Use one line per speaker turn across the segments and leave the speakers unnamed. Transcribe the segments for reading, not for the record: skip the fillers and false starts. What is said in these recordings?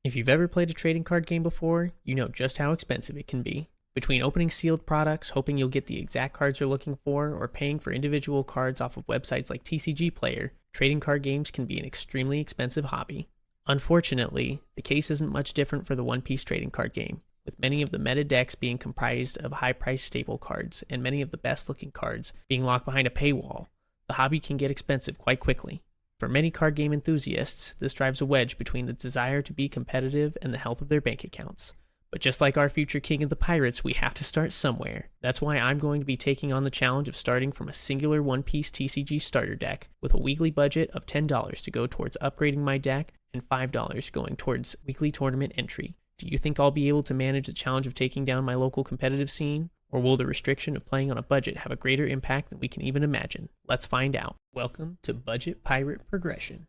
If you've ever played a trading card game before, you know just how expensive it can be. Between opening sealed products, hoping you'll get the exact cards you're looking for, or paying for individual cards off of websites like TCG Player, trading card games can be an extremely expensive hobby. Unfortunately, the case isn't much different for the One Piece trading card game, with many of the meta decks being comprised of high-priced staple cards and many of the best-looking cards being locked behind a paywall. The hobby can get expensive quite quickly. For many card game enthusiasts, this drives a wedge between the desire to be competitive and the health of their bank accounts. But just like our future king of the pirates, we have to start somewhere. That's why I'm going to be taking on the challenge of starting from a singular One Piece TCG starter deck with a weekly budget of $10 to go towards upgrading my deck and $5 going towards weekly tournament entry. Do you think I'll be able to manage the challenge of taking down my local competitive scene? Or will the restriction of playing on a budget have a greater impact than we can even imagine? Let's find out. Welcome to Budget Pirate Progression.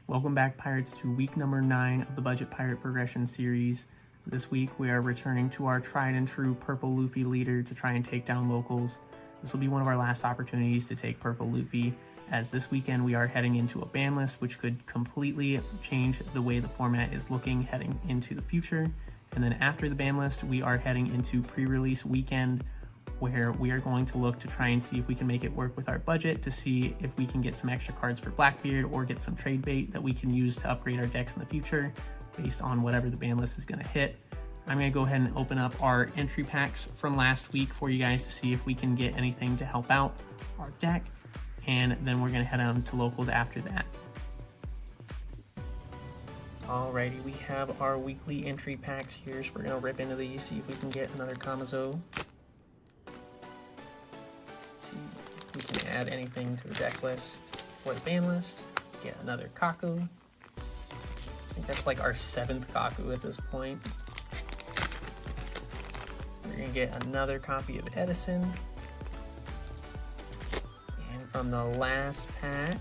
Welcome back, Pirates, to week number 9 of the Budget Pirate Progression series. This week we are returning to our tried and true Purple Luffy leader to try and take down locals. This will be one of our last opportunities to take Purple Luffy, as this weekend we are heading into a ban list, which could completely change the way the format is looking heading into the future. And then after the ban list, we are heading into pre-release weekend, where we are going to look to try and see if we can make it work with our budget, to see if we can get some extra cards for Blackbeard or get some trade bait that we can use to upgrade our decks in the future based on whatever the ban list is going to hit. I'm going to go ahead and open up our entry packs from last week for you guys to see if we can get anything to help out our deck, and then we're going to head on to locals after that. Alrighty, we have our weekly entry packs here, so we're going to rip into these, see if we can get another Kamazo. See if we can add anything to the deck list for the ban list. Get another Kaku. I think that's like our 7th Kaku at this point. We're going to get another copy of Edison. And from the last pack,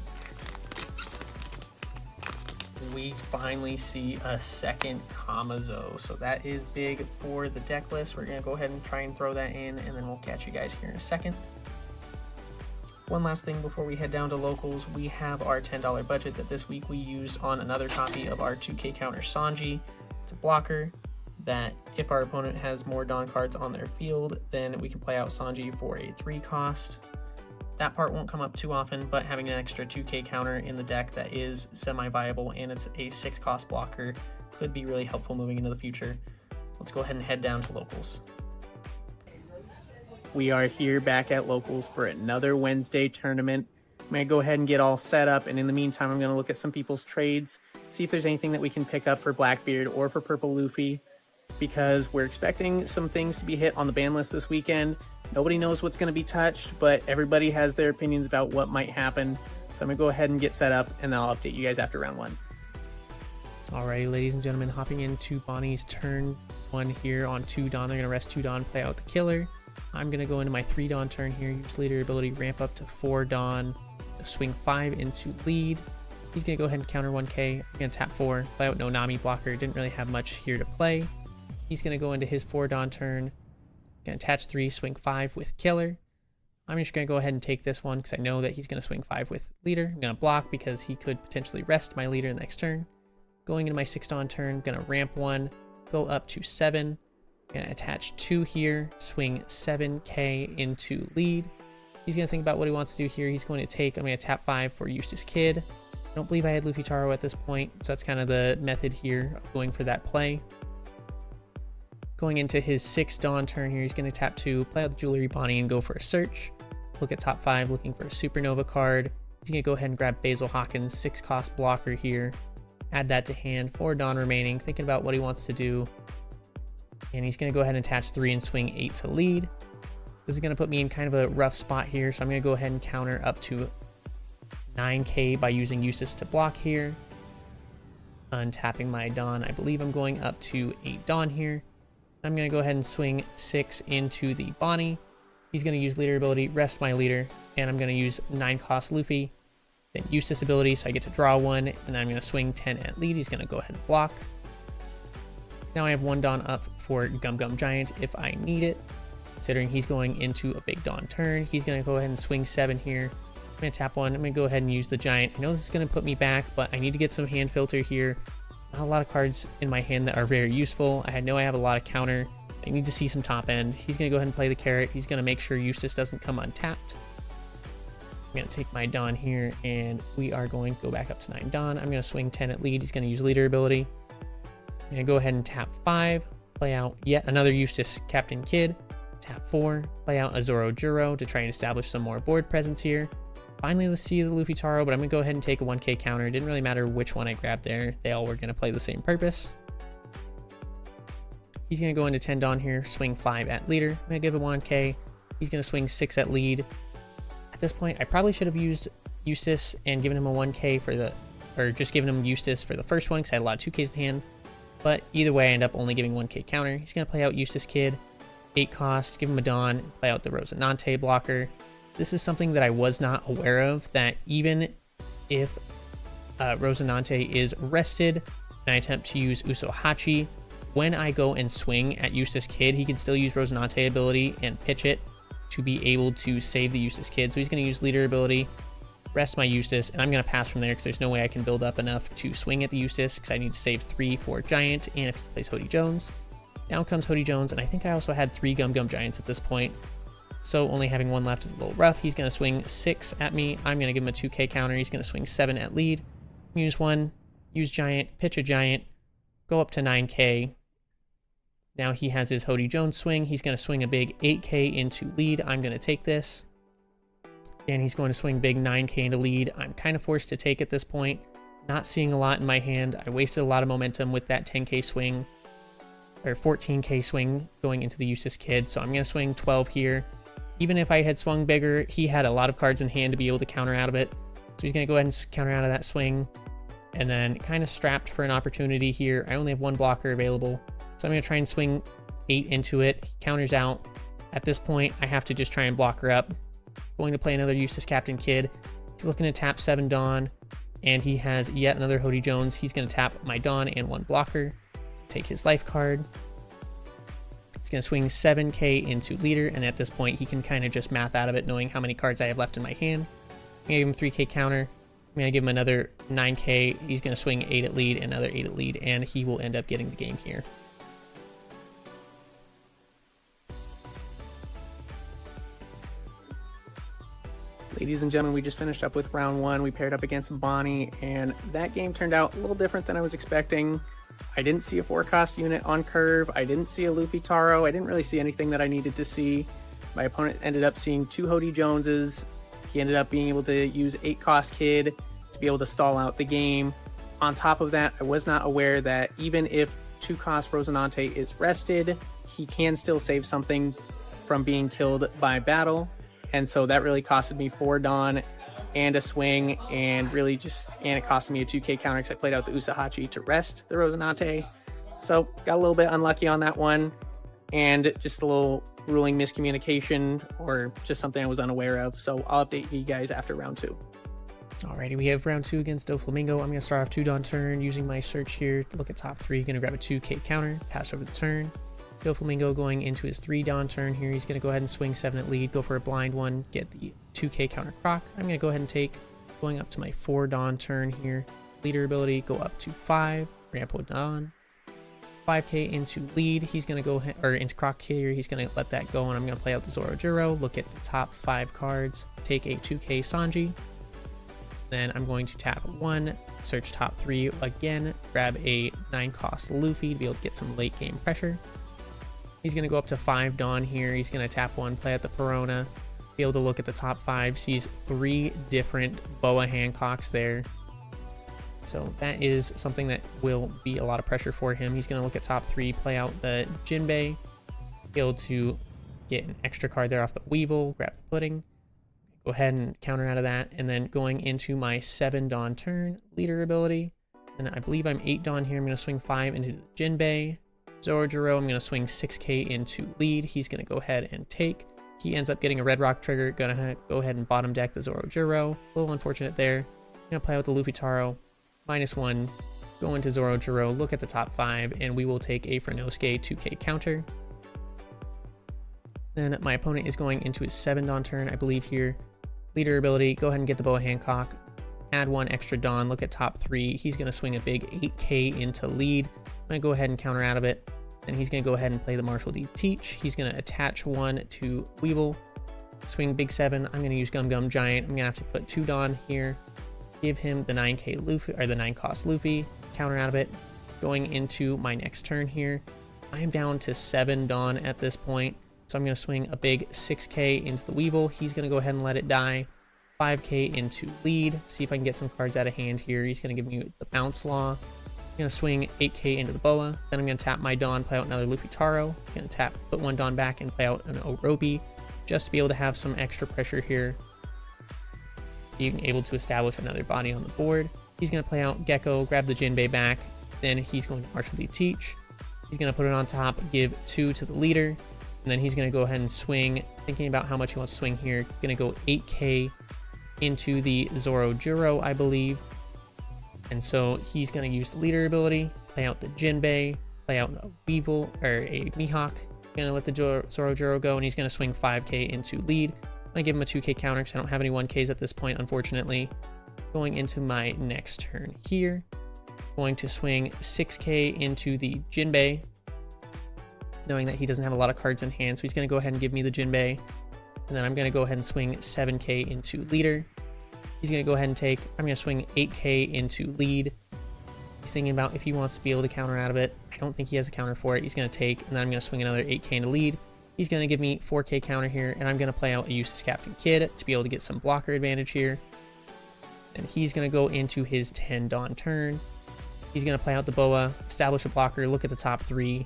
we finally see a second Kamazo, so that is big for the deck list. We're going to go ahead and try and throw that in, and then we'll catch you guys here in a second. One last thing before we head down to locals, we have our $10 budget that this week we used on another copy of our 2K counter Sanji. It's a blocker that if our opponent has more Dawn cards on their field, then we can play out Sanji for a 3 cost. That part won't come up too often, but having an extra 2K counter in the deck that is semi-viable and it's a 6 cost blocker could be really helpful moving into the future. Let's go ahead and head down to locals. We are here back at locals for another Wednesday tournament. I'm going to go ahead and get all set up, and in the meantime I'm going to look at some people's trades, see if there's anything that we can pick up for Blackbeard or for Purple Luffy, because we're expecting some things to be hit on the ban list this weekend. Nobody knows what's going to be touched, but everybody has their opinions about what might happen. So I'm going to go ahead and get set up, and then I'll update you guys after round 1. Alrighty, ladies and gentlemen, hopping into Bonnie's turn 1 here on 2 Dawn. They're going to rest 2 Dawn, play out the killer. I'm going to go into my 3 Dawn turn here, use leader ability, ramp up to 4 Dawn, swing 5 into lead. He's going to go ahead and counter 1k. I'm going to tap 4, play out no Nami blocker. Didn't really have much here to play. He's going to go into his 4 Dawn turn. Going to attach 3, swing 5 with killer. I'm just going to go ahead and take this one because I know that he's going to swing 5 with leader. I'm going to block because he could potentially rest my leader in the next turn. Going into my 6 Dawn turn, going to ramp 1, go up to 7. Going to attach 2 here, swing 7k into lead. He's going to think about what he wants to do here. He's going to take, I'm going to tap 5 for Eustace Kid. I don't believe I had Luffy Taro at this point, so that's kind of the method here of going for that play. Going into his 6 Dawn turn here, he's going to tap 2, play out the Jewelry Bonnie and go for a search. Look at top 5, looking for a Supernova card. He's going to go ahead and grab Basil Hawkins, 6 cost blocker here. Add that to hand, 4 Dawn remaining, thinking about what he wants to do. And he's going to go ahead and attach 3 and swing 8 to lead. This is going to put me in kind of a rough spot here, so I'm going to go ahead and counter up to 9k by using Eustace to block here. Untapping my Dawn, I believe I'm going up to 8 Dawn here. I'm going to go ahead and swing 6 into the Bonnie. He's going to use leader ability, rest my leader, and I'm going to use 9 cost Luffy. Then Eustace ability, so I get to draw 1, and then I'm going to swing 10 at lead. He's going to go ahead and block. Now I have 1 Dawn up for Gum Gum Giant if I need it. Considering he's going into a big Dawn turn, he's going to go ahead and swing 7 here. I'm going to tap 1. I'm going to go ahead and use the Giant. I know this is going to put me back, but I need to get some hand filter here. Not a lot of cards in my hand that are very useful. I know I have a lot of counter. I need to see some top end. He's going to go ahead and play the carrot. He's going to make sure Eustace doesn't come untapped. I'm going to take my Dawn here, and we are going to go back up to 9 Dawn. I'm going to swing 10 at lead. He's going to use leader ability. I'm going to go ahead and tap 5, play out yet another Eustace Captain Kid. Tap 4, play out a Zoro Juro to try and establish some more board presence here. Finally, let's see the Luffy Taro, but I'm going to go ahead and take a 1k counter. It didn't really matter which one I grabbed there. They all were going to play the same purpose. He's going to go into 10 Dawn here, swing 5 at leader. I'm going to give him 1k. He's going to swing 6 at lead. At this point, I probably should have used Eustace and given him a 1k for the, or just given him Eustace for the first one because I had a lot of 2ks in hand. But either way, I end up only giving 1k counter. He's going to play out Eustace Kid, 8 cost, give him a Dawn, play out the Rosinante blocker. This is something that I was not aware of, that even if Rosinante is rested and I attempt to use Usohachi, when I go and swing at Eustace Kid, he can still use Rosinante ability and pitch it to be able to save the Eustace Kid. So he's going to use leader ability, rest my Eustace, and I'm going to pass from there because there's no way I can build up enough to swing at the Eustace because I need to save 3 for Giant, and if he plays Hody Jones. Down comes Hody Jones, and I think I also had 3 Gum Gum Giants at this point. So only having 1 left is a little rough. He's going to swing 6 at me. I'm going to give him a 2k counter. He's going to swing 7 at lead. Use 1, use Giant, pitch a Giant, go up to 9k. Now he has his Hody Jones swing. He's going to swing a big 8k into lead. I'm going to take this. And he's going to swing big 9k into lead. I'm kind of forced to take at this point. Not seeing a lot in my hand. I wasted a lot of momentum with that 10k swing, or 14k swing going into the Eustace Kid. So I'm going to swing 12 here. Even if I had swung bigger, he had a lot of cards in hand to be able to counter out of it. So he's going to go ahead and counter out of that swing. And then kind of strapped for an opportunity here. I only have 1 blocker available. So I'm going to try and swing 8 into it. He counters out. At this point, I have to just try and block her up. Going to play another Eustace Captain Kid. He's looking to tap 7 Dawn. And he has yet another Hody Jones. He's going to tap my Dawn and 1 blocker. Take his life card. He's going to swing 7k into leader. And at this point, he can kind of just math out of it, knowing how many cards I have left in my hand. I'm going to give him 3k counter. I'm going to give him another 9k. He's going to swing 8 at lead, another 8 at lead, and he will end up getting the game here.
Ladies and gentlemen, we just finished up with round 1. We paired up against Bonnie, and that game turned out a little different than I was expecting. I didn't see a 4-cost unit on curve. I didn't see a Luffy Taro. I didn't really see anything that I needed to see. My opponent ended up seeing 2 Hody Joneses. He ended up being able to use 8-cost Kid to be able to stall out the game. On top of that, I was not aware that even if 2-cost Rosinante is rested, he can still save something from being killed by battle. And so that really costed me 4 Dawn and a swing, and really and it costed me a 2k counter because I played out the Usohachi to rest the Rosinante. So got a little bit unlucky on that one, and just a little ruling miscommunication or just something I was unaware of. So I'll update you guys after round 2.
Alrighty, we have round 2 against Doflamingo. I'm going to start off 2 Dawn turn using my search here to look at top 3. Going to grab a 2k counter, pass over the turn. Doflamingo going into his 3 Dawn turn here. He's going to go ahead and swing 7 at lead, go for a blind one, get the 2k counter croc. I'm going to go ahead and take, going up to my 4 Dawn turn here. Leader ability, go up to 5, Rampo Dawn. 5k into lead. He's going to go ahead, or into croc here. He's going to let that go, and I'm going to play out the Zoro Juro, look at the top 5 cards, take a 2k Sanji. Then I'm going to tap 1, search top 3 again, grab a 9-cost Luffy to be able to get some late game pressure. He's going to go up to 5 Dawn here. He's going to tap 1, play at the Perona, be able to look at the top 5, sees 3 different Boa Hancocks there. So that is something that will be a lot of pressure for him. He's going to look at top 3, play out the Jinbei, be able to get an extra card there off the Weevil, grab the Pudding, go ahead and counter out of that. And then going into my 7 Dawn turn, leader ability. And I believe I'm 8 Dawn here. I'm going to swing 5 into the Jinbei. Zoro Juro, I'm going to swing 6k into lead. He's going to go ahead and take. He ends up getting a red rock trigger. Going to go ahead and bottom deck the Zoro Juro. A little unfortunate there. Going to play out the Luffy Taro. -1. Go into Zoro Juro. Look at the top 5. And we will take a Frenosuke 2k counter. Then my opponent is going into his 7 Dawn turn, I believe here. Leader ability. Go ahead and get the Boa Hancock.
add 1 extra Dawn, look at top 3. He's going to swing a big 8k into lead. I'm going to go ahead and counter out of it. Then he's going to go ahead and play the Marshall D Teach. He's going to attach 1 to Weevil, swing big 7. I'm going to use Gum Gum Giant. I'm going to have to put 2 Dawn here, give him the 9k Luffy, or the 9 cost Luffy, counter out of it. Going into my next turn here, I am down to 7 Dawn at this point. So I'm going to swing a big 6k into the Weevil. He's going to go ahead and let it die. 5k into lead. See if I can get some cards out of hand here. He's going to give me the Bounce Law. I'm going to swing 8k into the Boa. Then I'm going to tap my Dawn, play out another Luffy Taro. I'm going to tap, put 1 Dawn back, and play out an Orobi, just to be able to have some extra pressure here. Being able to establish another body on the board. He's going to play out Gecko, grab the Jinbei back. Then he's going to Marshall D Teach. He's going to put it on top, give 2 to the leader. And then he's going to go ahead and swing, thinking about how much he wants to swing here. Going to go 8k into the Zoro Juro, I believe. And so he's going to use the leader ability, play out the Jinbei, play out a Weevil, or a Mihawk. Going to let the Zoro Juro go, and he's going to swing 5k into lead. I'm going to give him a 2k counter because I don't have any 1ks at this point, unfortunately. Going into my next turn here. Going to swing 6k into the Jinbei, knowing that he doesn't have a lot of cards in hand. So he's going to go ahead and give me the Jinbei. And then I'm going to go ahead and swing 7k into leader. He's going to go ahead and take, I'm going to swing 8k into lead. He's thinking about if he wants to be able to counter out of it. I don't think he has a counter for it. He's going to take, and then I'm going to swing another 8k into lead. He's going to give me 4k counter here, and I'm going to play out a Eustace Captain Kid to be able to get some blocker advantage here. And he's going to go into his 10 Dawn turn. He's going to play out the Boa, establish a blocker, look at the top 3.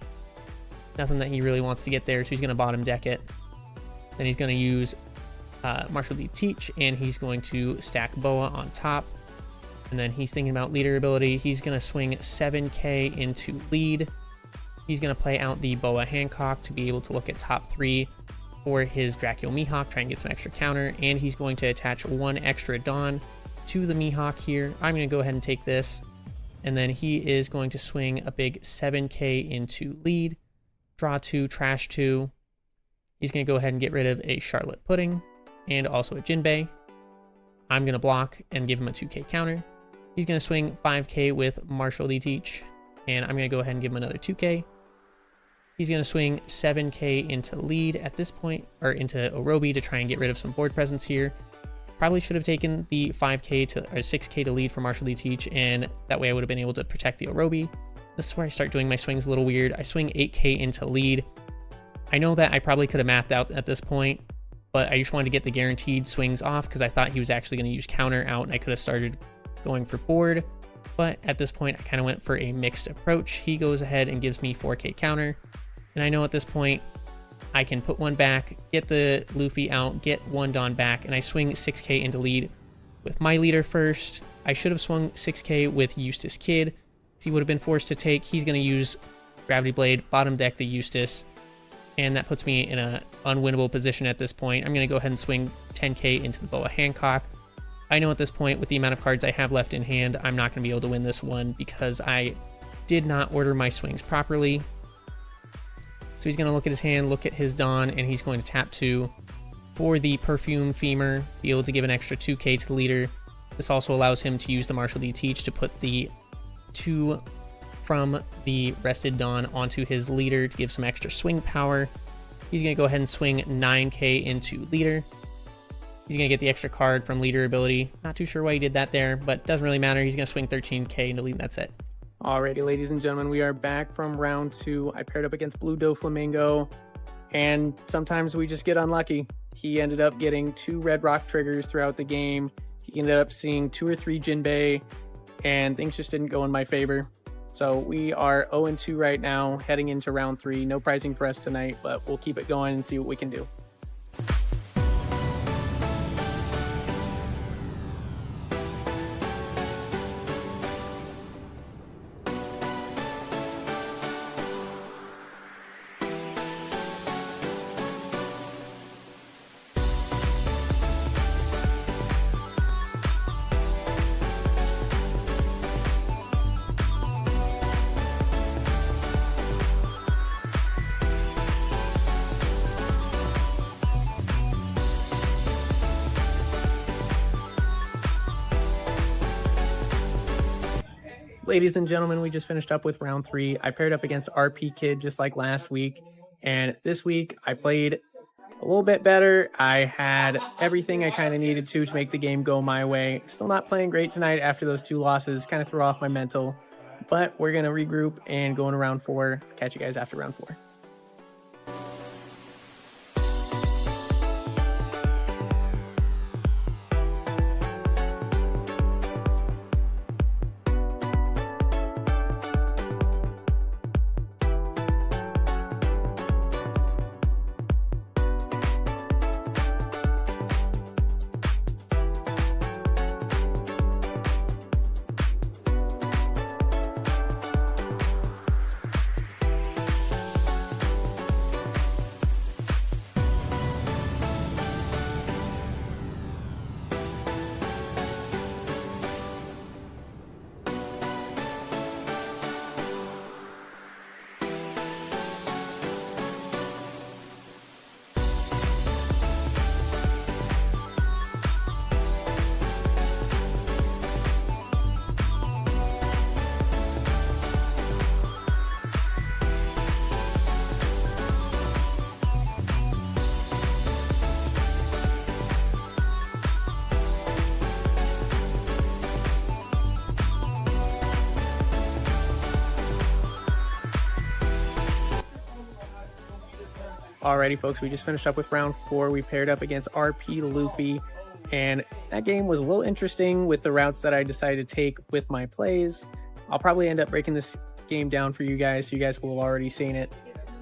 Nothing that he really wants to get there, so he's going to bottom deck it. Then he's going to use Marshall D Teach, and he's going to stack Boa on top. And then he's thinking about leader ability. He's going to swing 7k into lead. He's going to play out the Boa Hancock to be able to look at top 3 for his Dracula Mihawk, try and get some extra counter. And he's going to attach 1 extra Dawn to the Mihawk here. I'm going to go ahead and take this. And then he is going to swing a big 7k into lead. Draw 2, trash 2. He's going to go ahead and get rid of a Charlotte Pudding and also a Jinbei. I'm going to block and give him a 2k counter. He's going to swing 5k with Marshall D Teach, and I'm going to go ahead and give him another 2k. He's going to swing 7k into lead at this point, or into Orobi to try and get rid of some board presence here. Probably should have taken the 5k to, or 6k to lead for Marshall D Teach, and that way I would have been able to protect the Orobi. This is where I start doing my swings a little weird. I swing 8k into lead. I know that I probably could have mathed out at this point, but I just wanted to get the guaranteed swings off because I thought he was actually going to use counter out, and I could have started going for board. But at this point, I kind of went for a mixed approach. He goes ahead and gives me 4k counter. And I know at this point, I can put 1 back, get the Luffy out, get 1 Dawn back, and I swing 6k into lead with my leader first. I should have swung 6k with Eustace Kid. He would have been forced to take. He's going to use Gravity Blade, bottom deck the Eustace, and that puts me in an unwinnable position at this point. I'm going to go ahead and swing 10k into the Boa Hancock. I know at this point, with the amount of cards I have left in hand, I'm not going to be able to win this one because I did not order my swings properly. So he's going to look at his hand, look at his Dawn, and he's going to tap 2 for the Perfume Femur, be able to give an extra 2k to the leader. This also allows him to use the Marshall D Teach to put the 2 from the rested Dawn onto his leader to give some extra swing power. He's going to go ahead and swing 9k into leader. He's going to get the extra card from leader ability. Not too sure why he did that there, but doesn't really matter. He's going to swing 13k into lead, and that's it.
Alrighty, ladies and gentlemen, we are back from round 2. I paired up against Blue Doflamingo, and sometimes we just get unlucky. He ended up getting 2 Red Rock triggers throughout the game. He ended up seeing 2 or 3 Jinbei, and things just didn't go in my favor. So we are 0-2 right now, heading into round 3. No pricing for us tonight, but we'll keep it going and see what we can do.
Ladies and gentlemen, we just finished up with round 3. I paired up against RP Kid just like last week, and this week I played a little bit better. I had everything I kind of needed to make the game go my way. Still not playing great tonight after those 2 losses, kind of threw off my mental, but we're going to regroup and go into round 4. Catch you guys after round 4. Alrighty, folks, we just finished up with round 4. We paired up against RP Luffy, and that game was a little interesting with the routes that I decided to take with my plays. I'll probably end up breaking this game down for you guys, so you guys will have already seen it.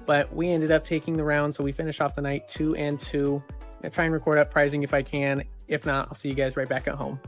But we ended up taking the round, so we finished off the night 2-2. I'm gonna try and record uprising if I can. If not, I'll see you guys right back at home.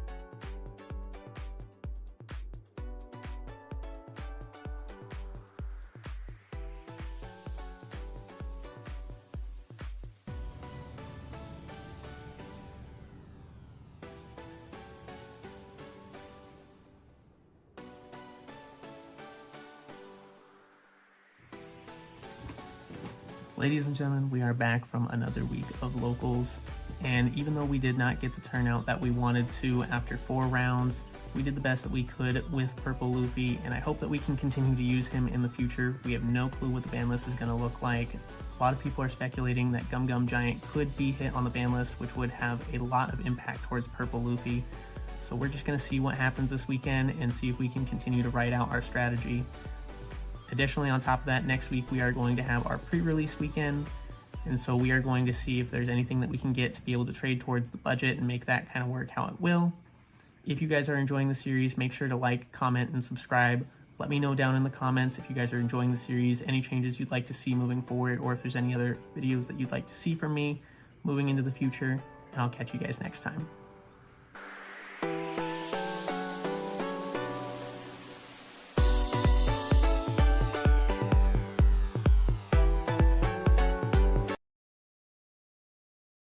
Ladies and gentlemen, we are back from another week of locals, and even though we did not get the turnout that we wanted to after 4 rounds, we did the best that we could with Purple Luffy, and I hope that we can continue to use him in the future. We have no clue what the ban list is going to look like. A lot of people are speculating that Gum Gum Giant could be hit on the ban list, which would have a lot of impact towards Purple Luffy. So we're just going to see what happens this weekend and see if we can continue to write out our strategy. Additionally, on top of that, next week we are going to have our pre-release weekend, and so we are going to see if there's anything that we can get to be able to trade towards the budget and make that kind of work how it will. If you guys are enjoying the series, make sure to like, comment, and subscribe. Let me know down in the comments if you guys are enjoying the series, any changes you'd like to see moving forward, or if there's any other videos that you'd like to see from me moving into the future, and I'll catch you guys next time.